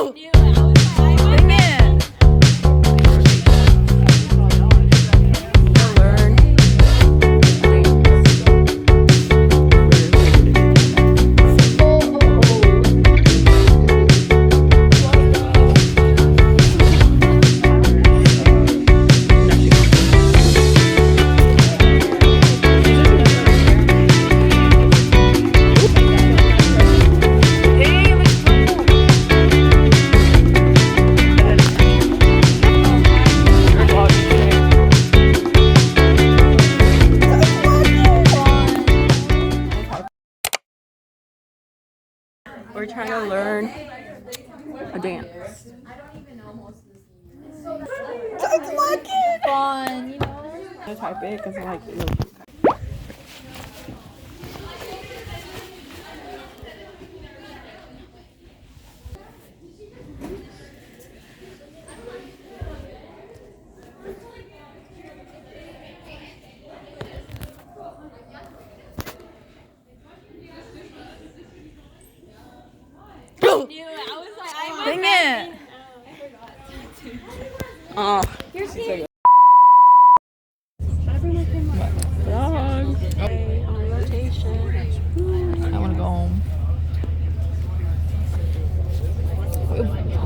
Dang it. Learn. We're trying to learn a dance. It's lucky. Fun, you know. I type it because I like it. Dang it. Oh, you're so dog. Okay, on rotation. I want to go home.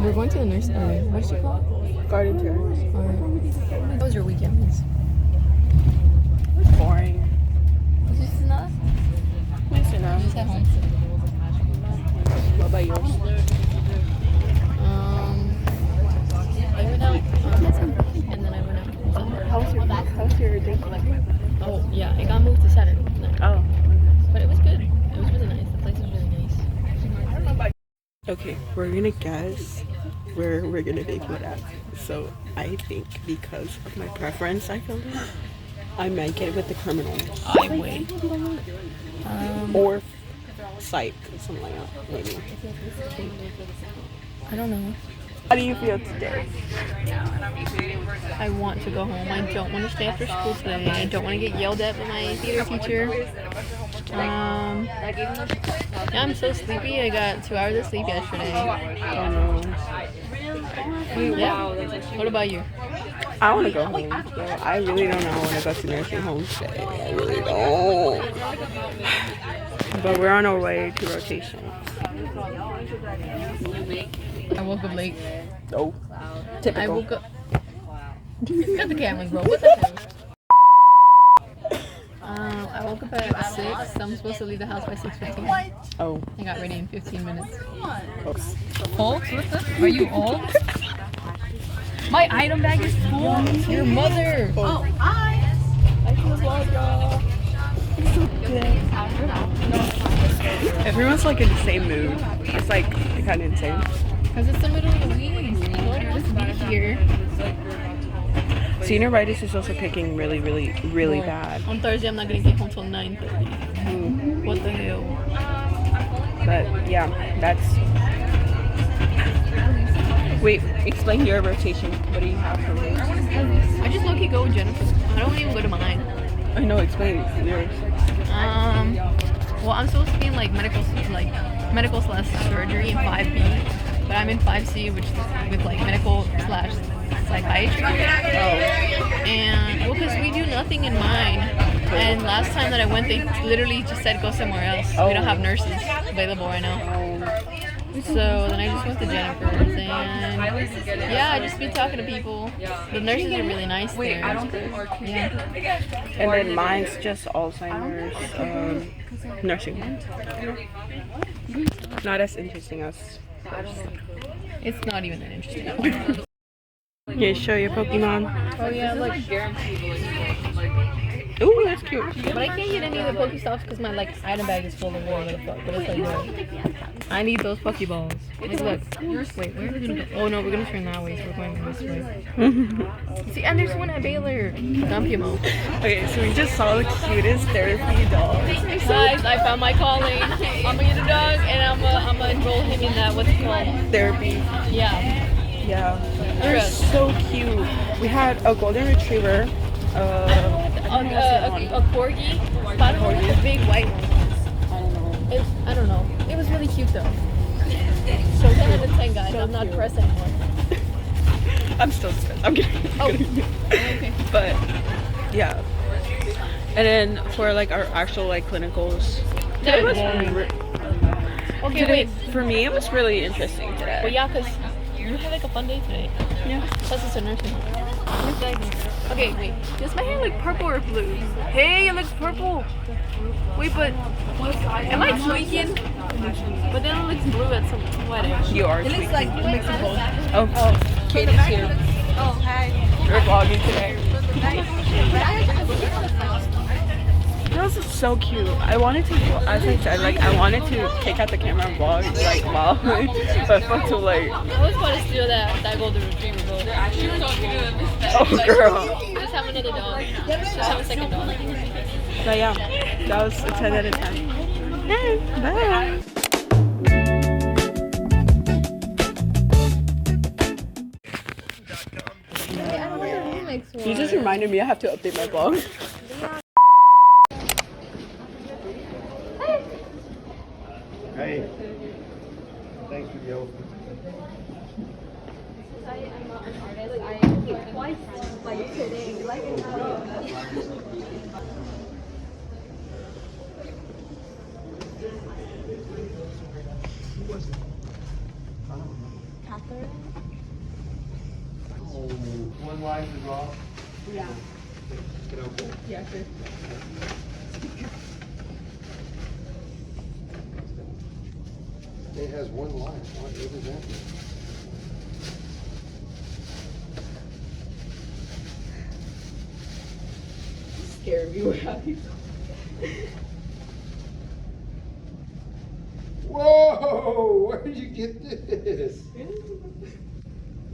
We're going to the nursery. What's it called? Garden tour. How was your weekend, please? Boring. Was this enough? Nice enough. Just at home. What about yours? I went out and then I went out. How's your day? Oh yeah, it got moved to Saturday night. Oh. But it was good. It was really nice. The place was really nice. Okay, we're gonna guess where we're gonna make it at. So I think because of my preference, I feel like I might get it with the criminal. I wait. Or psych, something like that, maybe. I don't know. How do you feel today? I want to go home. I don't want to stay after school today. I don't want to get yelled at by my theater teacher. Yeah, I'm so sleepy. I got 2 hours of sleep yesterday. Oh no. Yeah. What about you? I want to go home. So I really don't know. I want to go to nursing home today. I really don't. But we're on our way to rotation. I woke up late. Oh, typical. I woke up. Cut the cameras, bro. What the hell? I woke up at 6. I'm supposed to leave the house by 6:15. Oh. I got ready in 15 minutes. Oops. Old? Are you old? My item bag is full. Your mother. Oh, I just love y'all. Everyone's like in the same mood. It's like kind of insane. Because it's the middle of the week. Nobody wants to be here. Senioritis is also picking really bad. On Thursday, I'm not going to get home till 9:30. What the hell? But yeah, that's. Wait, explain your rotation. What do you have for me? I just low-key go with Jennifer. I don't even go to mine. I know, explain yours. Well, I'm supposed to be in like medical slash surgery in 5B, but I'm in 5C, which is with like medical slash psychiatry. Oh. And well, because we do nothing in mine. And last time that I went, they literally just said go somewhere else. Oh. We don't have nurses available right now. So then I just went to Jennifer's, and yeah, I just been talking to people. The nurses are really nice there. Yeah. And then mine's just Alzheimer's nursing home. Not as interesting as first. It's not even that interesting. Yeah, show your Pokemon. Oh yeah, look. Ooh, that's cute. But I can't get any of the Pokestops because my like item bag is full of whatever the fuck. But it's like, good. I need those Pokeballs. Like, look. Wait, where are we gonna go? Oh no, we're gonna turn that way, so we're going this way. See, and there's one at Baylor. Dumpimo. Okay, so we just saw the cutest therapy dog. Guys, I found my calling. I'm gonna get a dog, and I'm gonna enroll him in that. What's it called? Therapy. Yeah. Yeah. They're so cute. We had a golden retriever. A corgi. A big white one. I don't know. It was really cute though. So 10 out of 10, guys. I'm not cute. pressed anymore. I'm still stressed. I'm kidding. Oh, okay. But yeah. And then for like our actual like clinicals, today was Okay, today, wait. for me it was really interesting today. Well, yeah, because you had like a fun day today. Yeah. Plus, it's a nursing home. Okay, wait. Does my hair look purple or blue? Hey, it looks purple. Wait, but am I tweaking? But then it looks blue at some whatever. You are. It looks like a mix of both. Oh, Katie's here. Oh, hi. We're vlogging today. Girls is so cute. I wanted to, as I said, like I wanted to take out the camera and vlog like while, but fuck too late. I was about to steal that golden retriever, bro. Oh girl. Just have another dog. Just have a second dog. But yeah, that was a 10 out of 10. Hey, bye. You just reminded me I have to update my vlog. Hey, thanks for the open. One life is off. Yeah. Get okay. Yeah, sure. It has one life. What does that mean? Scared me. We're happy. Whoa! Where did you get this?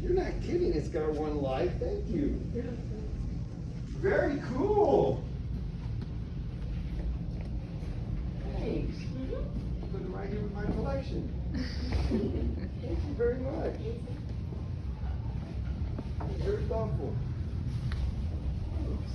You're not kidding. It's got one life. Thank you. Very cool. Thanks. Put it right here with my collection. Thank you very much. Very thoughtful. Thanks.